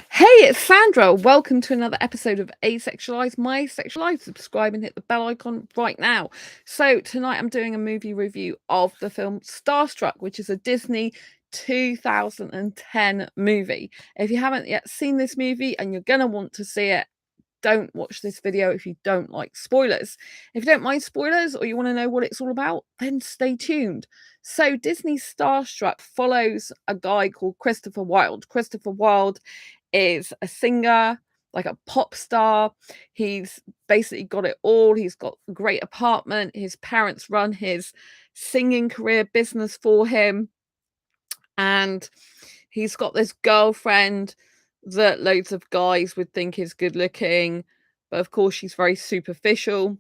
Hey, it's Sandra. Welcome to another episode of Asexualise, my Asexuality. Subscribe and hit the bell icon right now. So tonight I'm doing a movie review of the film Starstruck, which is a Disney 2010 movie. If you haven't yet seen this movie and you're gonna want to see it, don't watch this video if you don't like spoilers. If you don't mind spoilers or you want to know what it's all about, then stay tuned. So Disney's Starstruck follows a guy called Christopher Wilde. Christopher Wilde is a singer, like a pop star. He's basically got it all. He's got a great apartment. His parents run his singing career business for him. And he's got this girlfriend that loads of guys would think is good looking, but of course she's very superficial.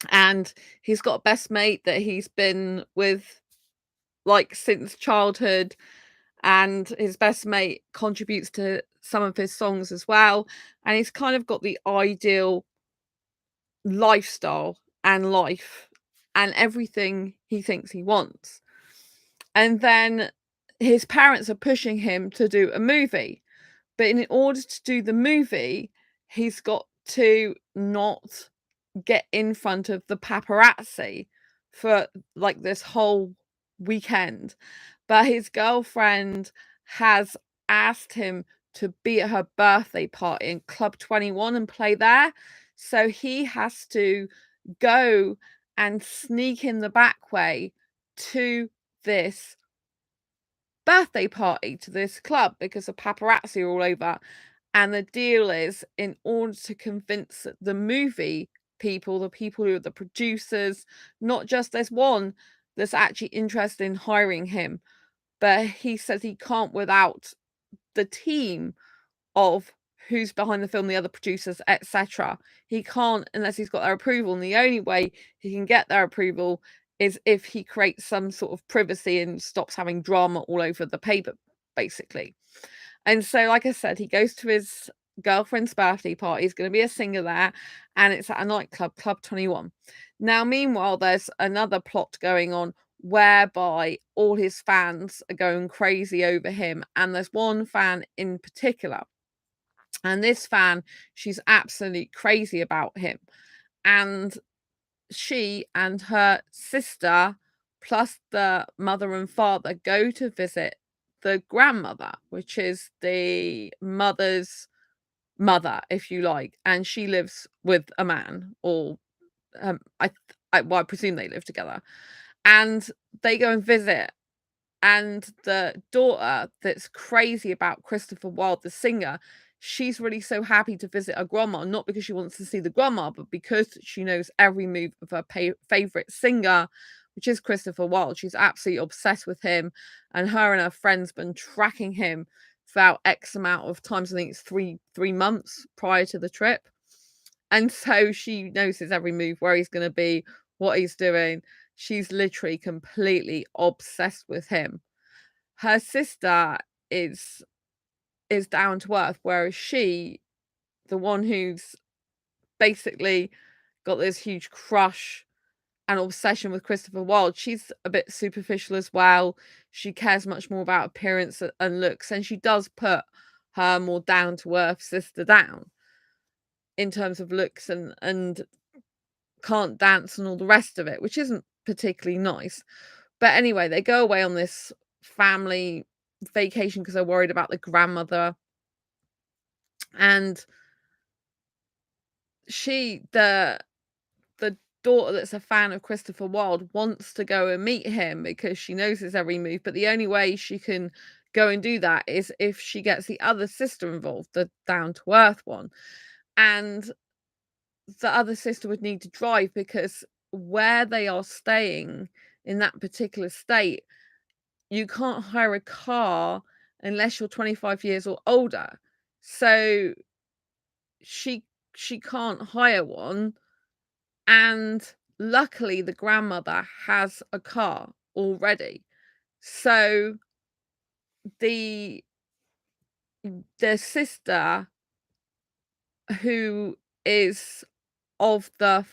And he's got a best mate that he's been with like since childhood, and his best mate contributes to some of his songs as well. And he's kind of got the ideal lifestyle and life and everything he thinks he wants. And then his parents are pushing him to do a movie. But in order to do the movie, he's got to not get in front of the paparazzi for like this whole weekend. But his girlfriend has asked him to be at her birthday party in Club 21 and play there. So he has to go and sneak in the back way to this birthday party, to this club, because the paparazzi are all over. And the deal is, in order to convince the movie people, the people who are the producers, not just there's one that's actually interested in hiring him, but he says he can't without the team of who's behind the film, the other producers, etc. He can't unless he's got their approval. And the only way he can get their approval is if he creates some sort of privacy and stops having drama all over the paper, basically. And so, like I said, he goes to his girlfriend's birthday party. He's going to be a singer there, and it's at a nightclub, Club 21. Now, meanwhile, there's another plot going on whereby all his fans are going crazy over him. And there's one fan in particular. And this fan, she's absolutely crazy about him. And she and her sister, plus the mother and father, go to visit the grandmother, which is the mother's mother, if you like, and she lives with a man, or I presume they live together, and they go and visit. And the daughter that's crazy about Christopher Wilde, the singer, she's really so happy to visit her grandma, not because she wants to see the grandma, but because she knows every move of her favorite singer, which is Christopher Wilde. She's absolutely obsessed with him, and her friends been tracking him throughout X amount of times. I think it's three months prior to the trip, and so she knows his every move, where he's going to be, what he's doing. She's literally completely obsessed with him. Her sister is down to earth, whereas she, the one who's basically got this huge crush and obsession with Christopher Wilde, she's a bit superficial as well. She cares much more about appearance and looks, and she does put her more down to earth sister down in terms of looks and can't dance and all the rest of it, which isn't particularly nice. But anyway, they go away on this family vacation because they're worried about the grandmother. And the daughter that's a fan of Christopher Wilde wants to go and meet him because she knows his every move. But the only way she can go and do that is if she gets the other sister involved, the down to earth one. And the other sister would need to drive because where they are staying in that particular state, you can't hire a car unless you're 25 years or older. So she can't hire one, and luckily the grandmother has a car already. So the sister, who is of the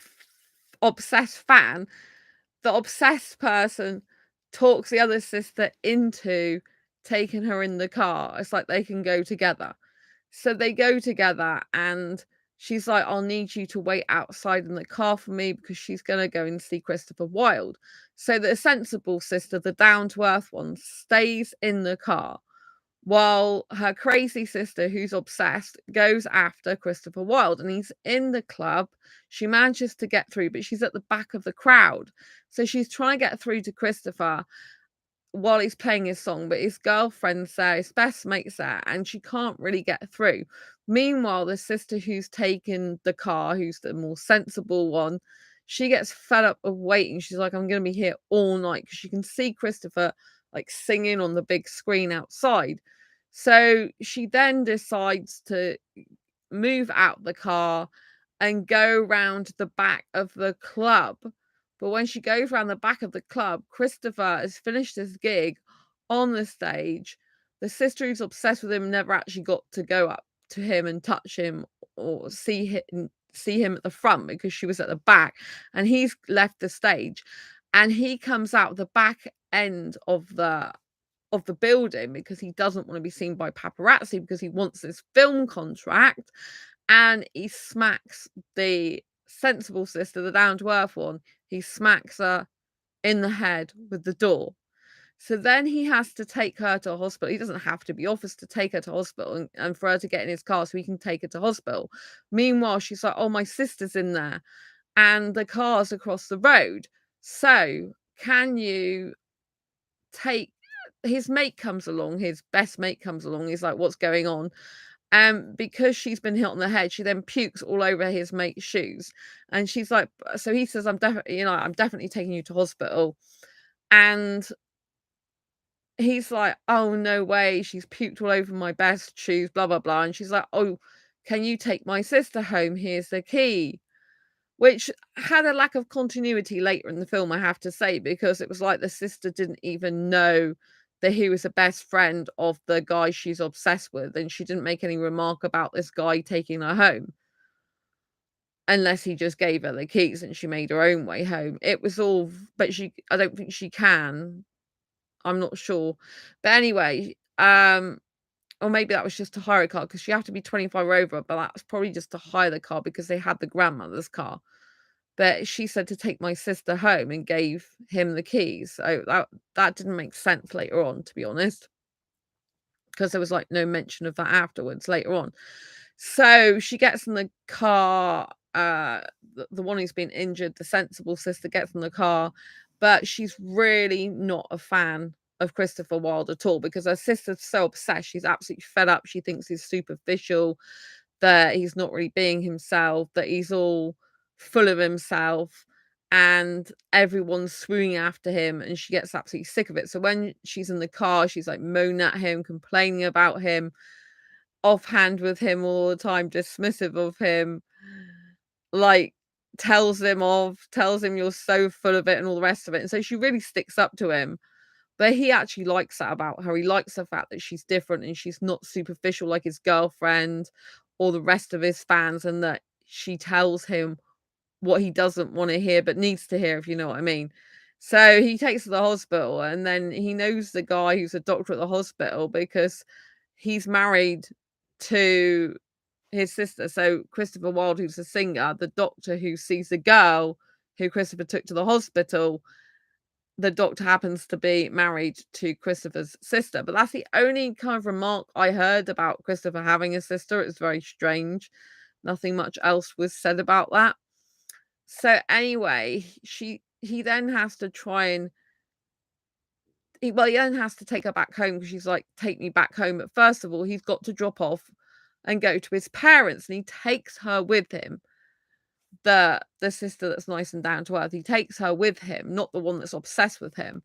obsessed fan, the obsessed person talks the other sister into taking her in the car. It's like they can go together. So they go together, and she's like, "I'll need you to wait outside in the car for me because she's gonna go and see Christopher Wilde." So the sensible sister, the down to earth one, stays in the car while her crazy sister, who's obsessed, goes after Christopher Wilde, and he's in the club. She manages to get through, but she's at the back of the crowd. So she's trying to get through to Christopher while he's playing his song, but his girlfriend's there, his best mate's there, and she can't really get through. Meanwhile, the sister who's taken the car, who's the more sensible one, she gets fed up of waiting. She's like, "I'm going to be here all night," because she can see Christopher like singing on the big screen outside. So she then decides to move out the car and go round the back of the club. But when she goes round the back of the club, Christopher has finished his gig on the stage. The sister who's obsessed with him never actually got to go up to him and touch him or see him at the front because she was at the back, and he's left the stage, and he comes out the back end of the building because he doesn't want to be seen by paparazzi because he wants this film contract, and he smacks the sensible sister, the down to earth one. He smacks her in the head with the door. So then he has to take her to a hospital. He doesn't have to be offers to take her to hospital, and for her to get in his car so he can take her to hospital. Meanwhile, she's like, "Oh, my sister's in there and the car's across the road. So can you take," his mate comes along, his best mate comes along. He's like, "What's going on?" Because she's been hit on the head, she then pukes all over his mate's shoes. And she's like, so he says, I'm definitely taking you to hospital." And he's like, "Oh, no way. She's puked all over my best shoes, blah, blah, blah." And she's like, "Oh, can you take my sister home? Here's the key." Which had a lack of continuity later in the film, I have to say, because it was like the sister didn't even know that he was the best friend of the guy she's obsessed with, and she didn't make any remark about this guy taking her home, unless he just gave her the keys and she made her own way home. It was all, but I don't think she can. I'm not sure. But anyway, or maybe that was just to hire a car because you have to be 25 or over, but that was probably just to hire the car because they had the grandmother's car. But she said to take my sister home and gave him the keys. So that didn't make sense later on, to be honest, because there was like no mention of that afterwards later on. So she gets in the car, the one who's been injured, the sensible sister gets in the car, but she's really not a fan of Christopher Wilde at all because her sister's so obsessed. She's absolutely fed up. She thinks he's superficial, that he's not really being himself, that he's all full of himself, and everyone's swooning after him, and she gets absolutely sick of it. So when she's in the car, she's like moaning at him, complaining about him, offhand with him all the time, dismissive of him, like tells him you're so full of it and all the rest of it. And so she really sticks up to him. But he actually likes that about her. He likes the fact that she's different and she's not superficial like his girlfriend or the rest of his fans, and that she tells him what he doesn't want to hear but needs to hear, if you know what I mean. So he takes her to the hospital, and then he knows the guy who's a doctor at the hospital because he's married to his sister. So Christopher Wilde, who's a singer, the doctor who sees the girl who Christopher took to the hospital, the doctor happens to be married to Christopher's sister. But that's the only kind of remark I heard about Christopher having a sister. It's very strange. Nothing much else was said about that. So anyway, he then has to try and he then has to take her back home because she's like, "Take me back home." But first of all, he's got to drop off and go to his parents, and he takes her with him. The sister that's nice and down to earth, he takes her with him, not the one that's obsessed with him.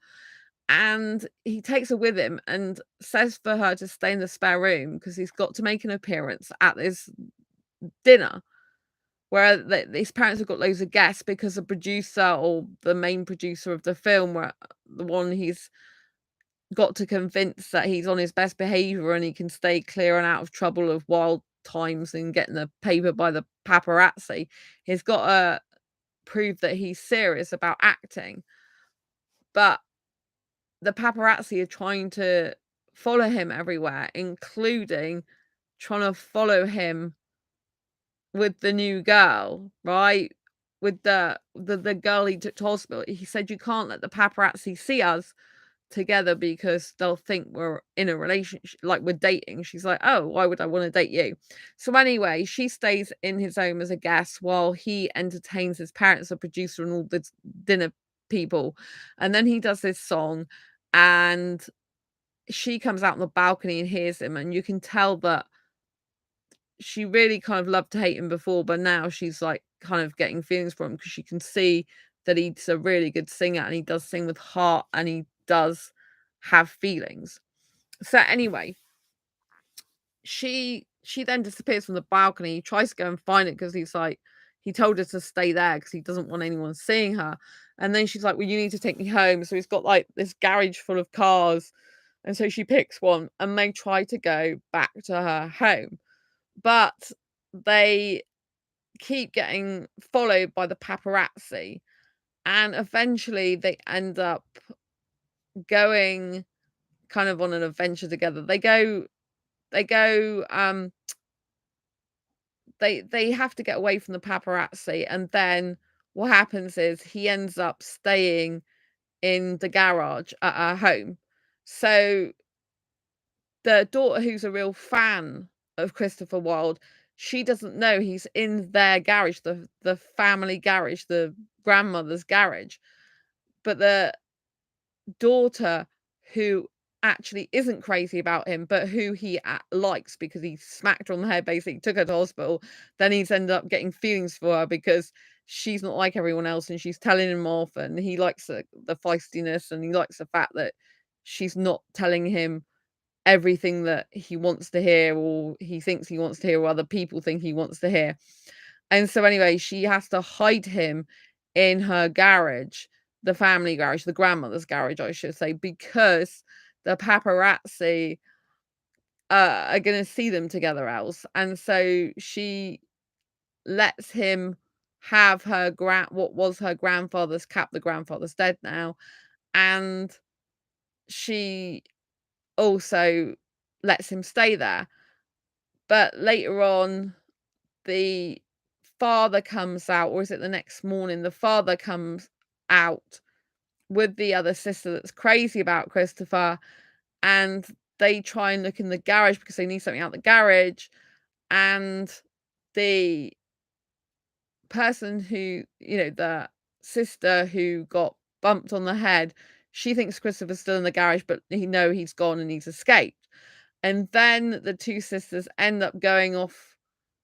And he takes her with him and says for her to stay in the spare room because he's got to make an appearance at this dinner where his parents have got loads of guests because the producer or the main producer of the film, where the one he's got to convince that he's on his best behavior and he can stay clear and out of trouble of wild times and getting the paper by the paparazzi, he's got to prove that he's serious about acting. But the paparazzi are trying to follow him everywhere, including trying to follow him with the new girl, right? With the girl he took to hospital. He said, "You can't let the paparazzi see us together because they'll think we're in a relationship, like we're dating." She's like, "Oh, why would I want to date you?" So anyway, she stays in his home as a guest while he entertains his parents, the producer, and all the dinner people. And then he does this song, and she comes out on the balcony and hears him, and you can tell that she really kind of loved to hate him before, but now she's like kind of getting feelings for him because she can see that he's a really good singer and he does sing with heart and he does have feelings. So anyway, she then disappears from the balcony. He tries to go and find it because he's like, he told her to stay there because he doesn't want anyone seeing her. And then she's like, "Well, you need to take me home." So he's got like this garage full of cars. And so she picks one and they try to go back to her home. But they keep getting followed by the paparazzi, and eventually they end up going kind of on an adventure together. They they have to get away from the paparazzi, and then what happens is he ends up staying in the garage at her home. So the daughter, who's a real fan of Christopher Wilde, she doesn't know he's in their garage, the family garage, the grandmother's garage. But the daughter, who actually isn't crazy about him, but who he likes because he smacked her on the head, basically took her to hospital, then he's ended up getting feelings for her because she's not like everyone else and she's telling him off, and he likes the feistiness, and he likes the fact that she's not telling him everything that he wants to hear or he thinks he wants to hear or other people think he wants to hear. And so anyway, she has to hide him in her garage, the family garage, the grandmother's garage, I should say, because the paparazzi are going to see them together else. And so she lets him have her what was her grandfather's cap. The grandfather's dead now. And she also lets him stay there. But later on, the father comes out, or is it the next morning? The father comes out with the other sister that's crazy about Christopher, and they try and look in the garage because they need something out the garage. And the person who, the sister who got bumped on the head, she thinks Christopher's still in the garage, but he's gone and he's escaped. And then the two sisters end up going off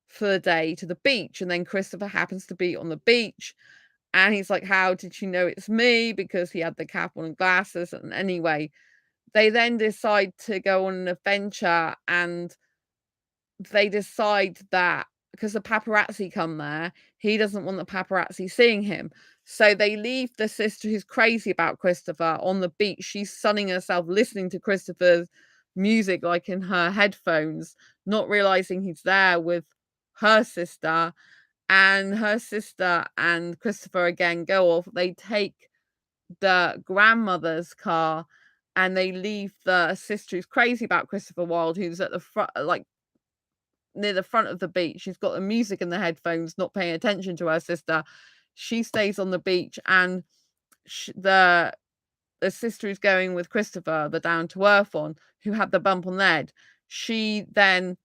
for the day to the beach, and then Christopher happens to be on the beach, and he's like, "How did you know it's me?" Because he had the cap on and glasses. And anyway, they then decide to go on an adventure, and they decide that because the paparazzi come there, he doesn't want the paparazzi seeing him. So they leave the sister who's crazy about Christopher on the beach. She's sunning herself, listening to Christopher's music, like in her headphones, not realizing he's there with her sister. And her sister and Christopher again go off. They take the grandmother's car and they leave the sister who's crazy about Christopher Wilde, who's at the front, like near the front of the beach. She's got the music in the headphones, not paying attention to her sister. She stays on the beach, and the sister who's going with Christopher, the down to earth one, who had the bump on the head, she then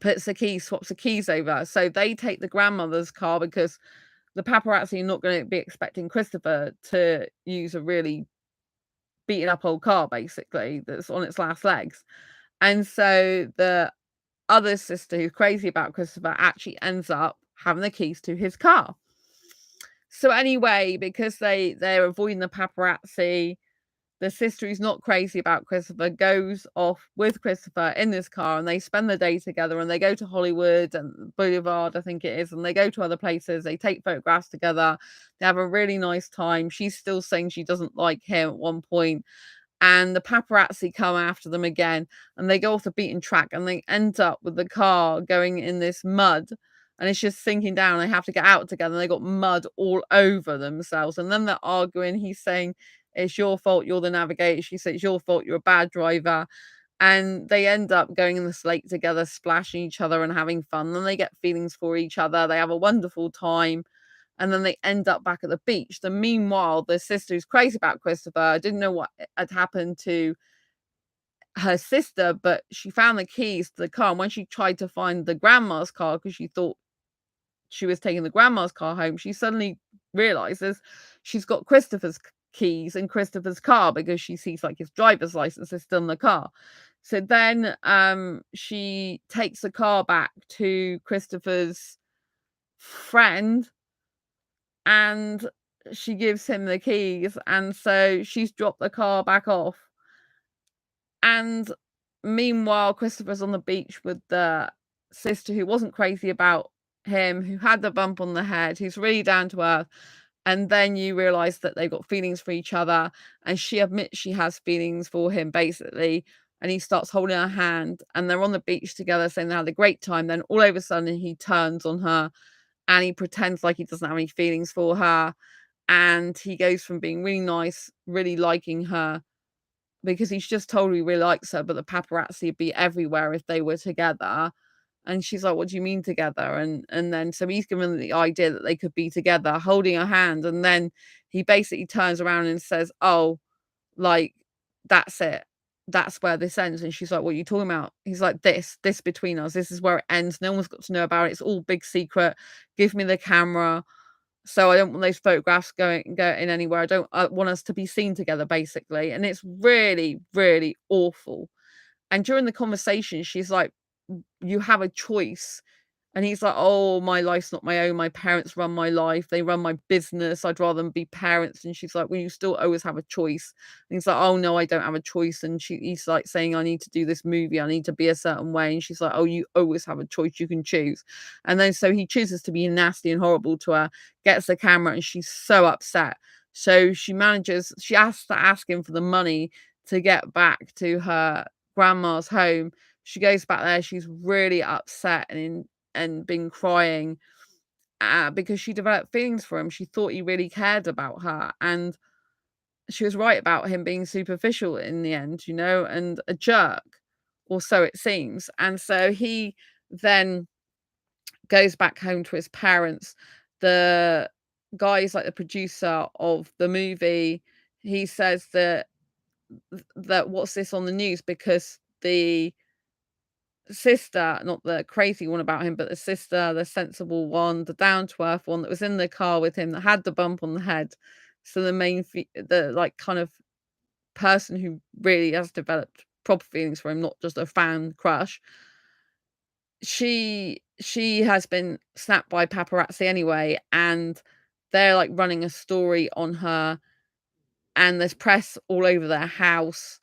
swaps the keys over. So they take the grandmother's car because the paparazzi are not going to be expecting Christopher to use a really beaten up old car, basically, that's on its last legs. And so the other sister, who's crazy about Christopher, actually ends up having the keys to his car. So anyway, because they're avoiding the paparazzi, the sister who's not crazy about Christopher goes off with Christopher in this car, and they spend the day together, and they go to Hollywood and Boulevard, I think it is, and they go to other places. They take photographs together. They have a really nice time. She's still saying she doesn't like him at one point, and the paparazzi come after them again, and they go off the beaten track, and they end up with the car going in this mud, and it's just sinking down. They have to get out together, and they got mud all over themselves, and then they're arguing. He's saying, "It's your fault, you're the navigator." She says, "It's your fault, you're a bad driver." and they end up going in this lake together, splashing each other and having fun. Then they get feelings for each other. They have a wonderful time, and then they end up back at the beach. The meanwhile, the sister who's crazy about Christopher didn't know what had happened to her sister, but she found the keys to the car. And when she tried to find the grandma's car, because she thought she was taking the grandma's car home, she suddenly realizes she's got Christopher's keys in Christopher's car, because she sees like his driver's license is still in the car. So then she takes the car back to Christopher's friend, and she gives him the keys, and so she's dropped the car back off. And meanwhile, Christopher's on the beach with the sister who wasn't crazy about him, who had the bump on the head, who's really down to earth. And then you realize that they've got feelings for each other, and she admits she has feelings for him, basically. And he starts holding her hand, and they're on the beach together, saying they had a great time. Then all of a sudden, he turns on her, and he pretends like he doesn't have any feelings for her. And he goes from being really nice, really liking her, because he's just told her he really likes her, but the paparazzi would be everywhere if they were together. And she's like, "What do you mean together?" And then so he's given the idea that they could be together, holding her hand, and then he basically turns around and says, "Oh, like, that's it. That's where this ends." And she's like, "What are you talking about?" He's like, this between us. This is where it ends. No one's got to know about it. It's all big secret. Give me the camera. So I don't want those photographs going anywhere. I want us to be seen together, basically. And it's really, really awful. And during the conversation, she's like, "You have a choice." And he's like, "Oh, my life's not my own. My parents run my life. They run my business. I'd rather them be parents." And she's like, "Well, you still always have a choice." And he's like, "Oh no, I don't have a choice." And he's like saying, "I need to do this movie. I need to be a certain way." And she's like, "Oh, you always have a choice. You can choose." And then so he chooses to be nasty and horrible to her, gets the camera, and she's so upset. So she has to ask him for the money to get back to her grandma's home. She goes back there. She's really upset and been crying, because she developed feelings for him. She thought he really cared about her, and she was right about him being superficial in the end, and a jerk, or so it seems. And so he then goes back home to his parents. The guy's like the producer of the movie. He says that what's this on the news, because the sister, not the crazy one about him, but the sister, the sensible one, the down to earth one that was in the car with him that had the bump on the head. So the the like kind of person who really has developed proper feelings for him, not just a fan crush. She has been snapped by paparazzi anyway, and they're like running a story on her, and there's press all over their house,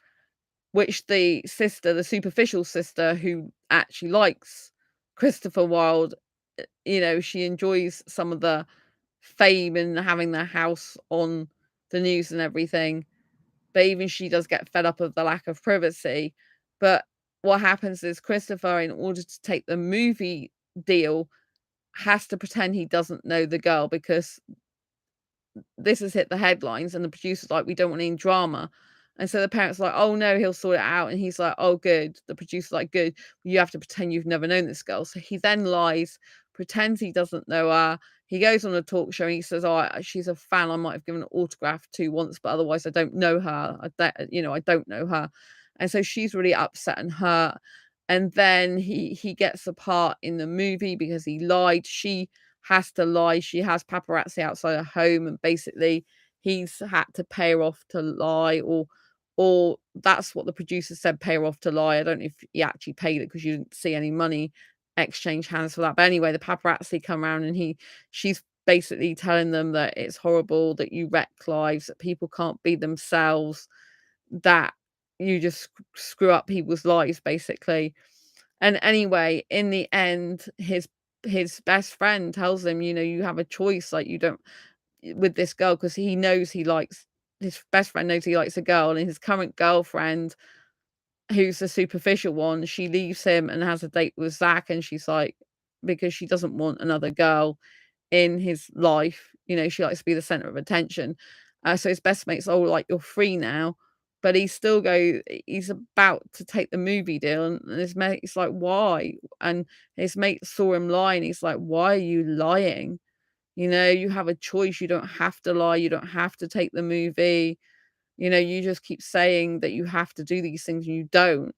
which the sister, the superficial sister who actually likes Christopher Wilde, she enjoys some of the fame and having their house on the news and everything. But even she does get fed up of the lack of privacy. But what happens is Christopher, in order to take the movie deal, has to pretend he doesn't know the girl, because this has hit the headlines, and the producer's like, "We don't want any drama." And so the parents are like, "Oh no, he'll sort it out." And he's like, "Oh, good." The producer's like, "Good. You have to pretend you've never known this girl." So he then lies, pretends he doesn't know her. He goes on a talk show and he says, "Oh, she's a fan I might have given an autograph to once, but otherwise I don't know her. I don't know her." And so she's really upset and hurt. And then he gets a part in the movie because he lied. She has to lie. She has paparazzi outside her home, and basically he's had to pay her off to lie, or that's what the producer said, pay her off to lie. I don't know if he actually paid it, because you didn't see any money exchange hands for that. But anyway, the paparazzi come around, and she's basically telling them that it's horrible, that you wreck lives, that people can't be themselves, that you just screw up people's lives, basically. And anyway, in the end, his best friend tells him, "You have a choice, like, you don't with this girl," because he knows his best friend knows he likes a girl, and his current girlfriend, who's the superficial one, she leaves him and has a date with Zach, and she's like, because she doesn't want another girl in his life, she likes to be the center of attention. So his best mate's, "Oh, like, you're free now." but he's about to take the movie deal, and his mate's like, "Why?" And his mate saw him lying. He's like, "Why are you lying? You know, you have a choice. You don't have to lie. You don't have to take the movie. You know, you just keep saying that you have to do these things and you don't."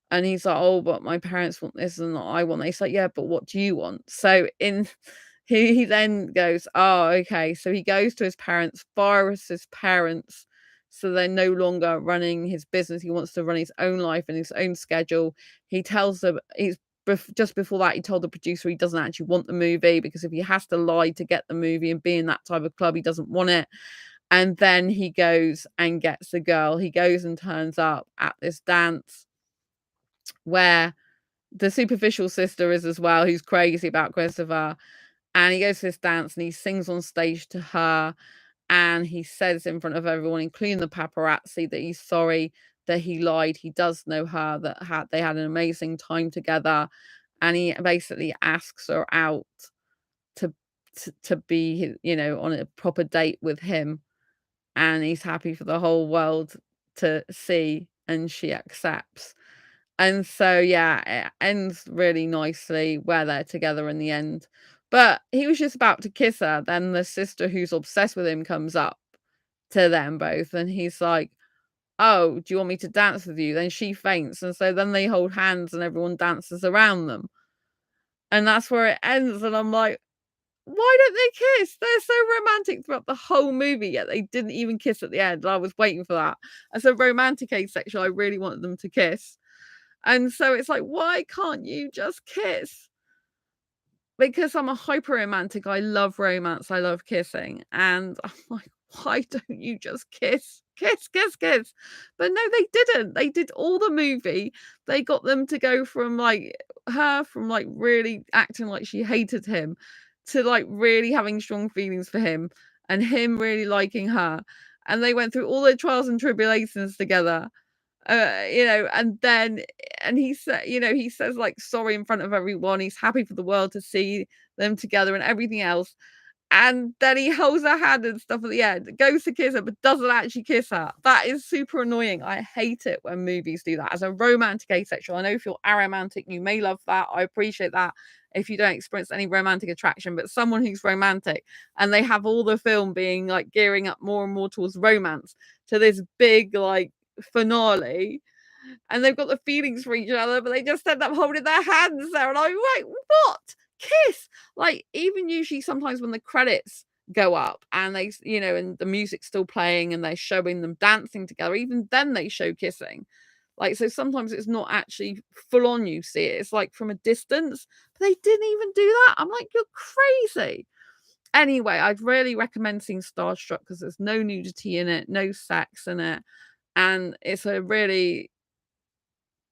And he's like, "Oh, but my parents want this and I want that." He's like, "Yeah, but what do you want?" So he then goes, "Oh, okay." So he goes to his parents, fires his parents, so they're no longer running his business. He wants to run his own life and his own schedule. He tells them just before that, he told the producer he doesn't actually want the movie, because if he has to lie to get the movie and be in that type of club, he doesn't want it. And then he goes and gets the girl. He goes and turns up at this dance where the superficial sister is as well, who's crazy about Christopher. And he goes to this dance and he sings on stage to her. And he says in front of everyone, including the paparazzi, that he's sorry that he lied. He does know her, that they had an amazing time together. And he basically asks her out to be, on a proper date with him. And he's happy for the whole world to see, and she accepts. And so, yeah, it ends really nicely where they're together in the end. But he was just about to kiss her. Then the sister who's obsessed with him comes up to them both. And he's like, "Oh, do you want me to dance with you?" Then she faints. And so then they hold hands and everyone dances around them. And that's where it ends. And I'm like, why don't they kiss? They're so romantic throughout the whole movie, yet they didn't even kiss at the end. I was waiting for that. As a romantic asexual, I really wanted them to kiss. And so it's like, why can't you just kiss? Because I'm a hyper romantic. I love romance. I love kissing. And I'm like, why don't you just kiss? Kiss, kiss, kiss. But no, they didn't. They did all the movie. They got them to go from like really acting like she hated him to like really having strong feelings for him, and him really liking her. And they went through all their trials and tribulations together. And then he said, he says like sorry in front of everyone. He's happy for the world to see them together and everything else. And then he holds her hand and stuff at the end, goes to kiss her, but doesn't actually kiss her. That is super annoying. I hate it when movies do that. As a romantic asexual, I know if you're aromantic, you may love that. I appreciate that if you don't experience any romantic attraction, but someone who's romantic and they have all the film being like gearing up more and more towards romance to this big like finale, and they've got the feelings for each other, but they just end up holding their hands there. And I'm like, what? Kiss? Like, even usually sometimes when the credits go up and and the music's still playing and they're showing them dancing together, even then they show kissing. Like, so sometimes it's not actually full on, you see it. It's like from a distance, but they didn't even do that. I'm like, you're crazy. Anyway, I'd really recommend seeing Starstruck because there's no nudity in it, no sex in it. And it's a really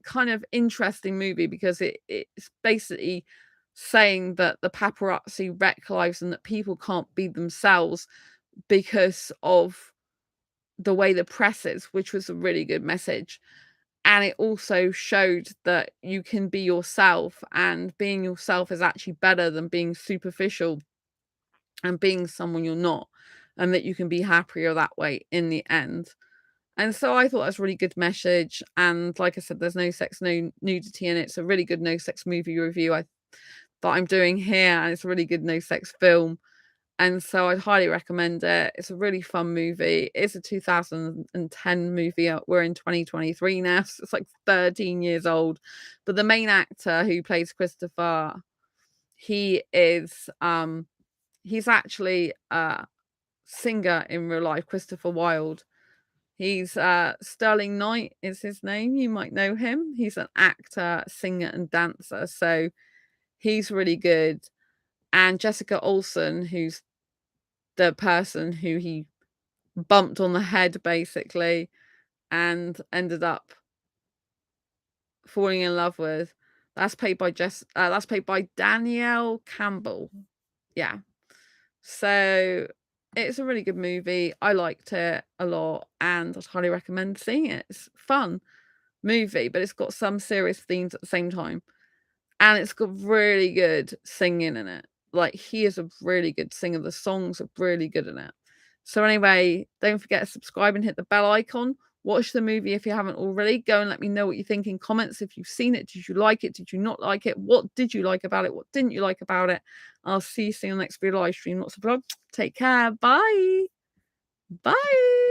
kind of interesting movie because it's basically saying that the paparazzi wreck lives and that people can't be themselves because of the way the press is, which was a really good message. And it also showed that you can be yourself, and being yourself is actually better than being superficial and being someone you're not, and that you can be happier that way in the end. And so I thought that was a really good message. And like I said, there's no sex, no nudity in it. It's a really good no sex movie review that I'm doing here. And it's a really good no sex film. And so I'd highly recommend it. It's a really fun movie. It's a 2010 movie. We're in 2023 now. So it's like 13 years old. But the main actor who plays Christopher, he's actually a singer in real life, Christopher Wilde. He's Sterling Knight is his name. You might know him. He's an actor, singer, and dancer. So he's really good. And Jessica Olsen, who's the person who he bumped on the head basically and ended up falling in love with. That's played by Danielle Campbell. Yeah. So it's a really good movie. I liked it a lot and I'd highly recommend seeing it. It's fun movie, but it's got some serious themes at the same time. And it's got really good singing in it. Like, he is a really good singer. The songs are really good in it. So anyway, don't forget to subscribe and hit the bell icon. Watch the movie if you haven't already. Go and let me know what you think in comments. If you've seen it, did you like it? Did you not like it? What did you like about it? What didn't you like about it? I'll see you soon on the next video live stream. Lots of vlog. Take care. Bye. Bye.